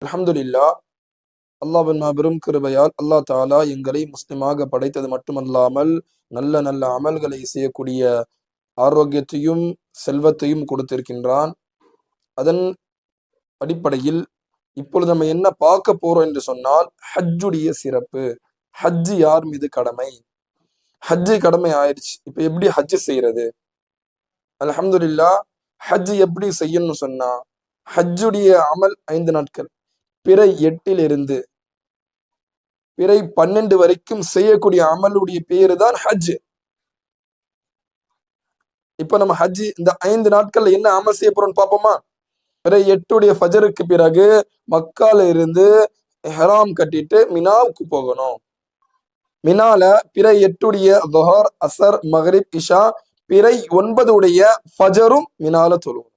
அல்ஹம்துலில்லாஹ். அல்லாஹ்வின் மாபெரும் கிருபையால் அல்லாஹ் தஆலா எங்களை முஸ்லிமாக படைத்தது மட்டுமல்லாமல் நல்ல நல்ல அமல்களை செய்யக்கூடிய ஆரோக்கியத்தையும் செல்வத்தையும் கொடுத்திருக்கின்றான். அதன் அடிப்படையில் இப்பொழுது நம்ம என்ன பார்க்க போறோம் என்று சொன்னால், ஹஜ்ஜுடைய சிறப்பு. ஹஜ்ஜு யார் மீது கடமை? ஹஜ்ஜு கடமை ஆயிடுச்சு, இப்ப எப்படி ஹஜ்ஜு செய்யறது? அல்ஹம்துலில்லாஹ். ஹஜ்ஜு எப்படி செய்யணும்னு சொன்னா, ஹஜ்ஜுடைய அமல் 5 நாட்கள். பிறை 8 பிறை 12 வரைக்கும் செய்யக்கூடிய அமலுடைய பேரு தான் ஹஜ். இப்ப நம்ம ஹஜ் இந்த 5 நாட்கள்ல என்ன அமல் செய்ய போறோம்னு பாப்போமா? பிறை 8 ஃபஜருக்கு பிறகு மக்கால இருந்து இஹ்ராம் கட்டிட்டு மினாவுக்கு போகணும். மினால பிறை 8 துஹர், அசர், மக்ரிப், இஷா, பிறை 9 ஃபஜரும் மினால தொழுவோம்.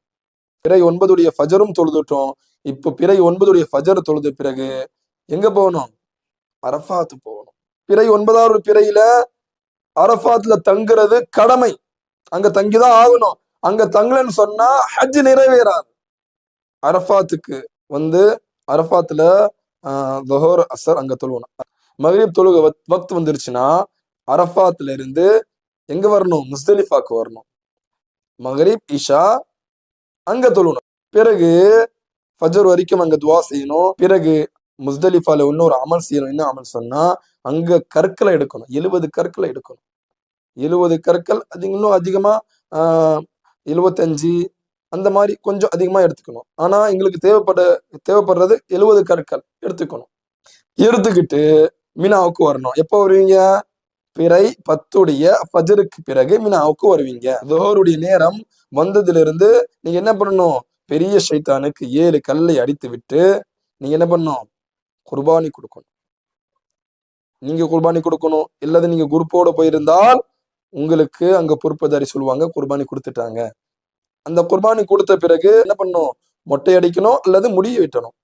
பிறை 9 ஃபஜரும் தொழுதுட்டோம். இப்போ பிறை 9 ஃபஜர் தொழுத பிறகு எங்க போகணும்? அரஃபாத்து போகணும். பிறை 9வது பிறையில அரஃபாத்ல தங்குறது கடமை. அங்க தங்கிதான் ஆகணும். அங்க தங்கலன்னு சொன்னா ஹஜ் நிறைவேறாது. அரஃபாத்துக்கு வந்து அரஃபாத்துல துஹர், அசர் அங்க தொழுவணும். மக்ரிப் தொழுக வக்த் வந்துருச்சுன்னா அரஃபாத்ல இருந்து எங்க வரணும்? முஸ்தலிஃபாக்கு வரணும். மக்ரிப், இஷா அங்க தொழுவணும். பிறகு ஃபஜர் வரைக்கும் அங்க துவா செய்யணும். பிறகு முஸ்தலிஃபால இன்னொரு அமல் செய்யணும். என்ன அமல் சொன்னா, அங்க கற்களை எடுக்கணும். 70 கற்களை எடுக்கணும். 70 கற்கள், அது இன்னும் அதிகமா 75 அந்த மாதிரி கொஞ்சம் அதிகமா எடுத்துக்கணும். ஆனா எங்களுக்கு தேவைப்படுறது 70 கற்கள் எடுத்துக்கணும். எடுத்துக்கிட்டு மினாவுக்கு வரணும். எப்போ வருவீங்க? பிறை 10 ஃபஜருக்கு பிறகு மினாவுக்கு வருவீங்க. துஹருடைய நேரம் வந்ததுல இருந்து நீங்க என்ன பண்ணணும்? பெரிய ஷைத்தானுக்கு 7 கல்லை அடித்து விட்டு நீங்க என்ன பண்ணணும்? குர்பானி கொடுக்கணும். நீங்க குர்பானி கொடுக்கணும். இல்லது நீங்க குரூப்போட போயிருந்தால் உங்களுக்கு அங்க பொறுப்புதாரி சொல்லுவாங்க, குர்பானி கொடுத்துட்டாங்க. அந்த குர்பானி கொடுத்த பிறகு என்ன பண்ணணும்? மொட்டை அடிக்கணும் அல்லது முடிய வெட்டணும்.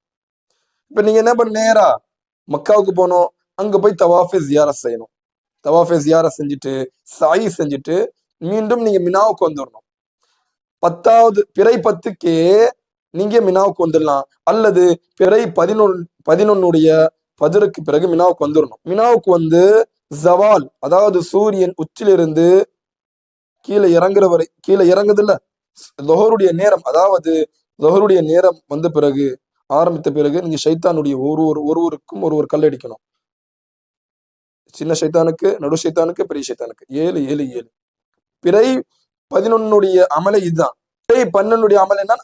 இப்ப நீங்க என்ன பண்ண, நேரா மக்காவுக்கு போனோம். அங்க போய் தவாஃபே ஜியாரத் செய்யணும். தவாஃபே ஜியாரத் செஞ்சுட்டு சாயி செஞ்சுட்டு மீண்டும் நீங்க மினாவுக்கு வந்துடணும். 10வது பிறை 10க்கே நீங்க மினாவுக்கு வந்துடலாம். அல்லது பிறை 11 ஃபஜருக்கு பிறகு மினாவுக்கு வந்துடணும். மினாவுக்கு வந்து ஜவால், அதாவது சூரியன் உச்சிலிருந்து கீழே இறங்குற வரை, கீழே இறங்குது இல்ல, லொஹருடைய நேரம், அதாவது லொஹருடைய நேரம் வந்த பிறகு ஆரம்பித்த பிறகு நீங்க ஷைத்தானுடைய ஒருவருக்கும் ஒருவர் கல் அடிக்கணும். சின்ன ஷைத்தானுக்கு, நடு ஷைத்தானுக்கு, பெரிய ஷைத்தானுக்கு 7 7 7. பிறை 11 அமலை இதுதான். பிறை 12 அமல் என்ன?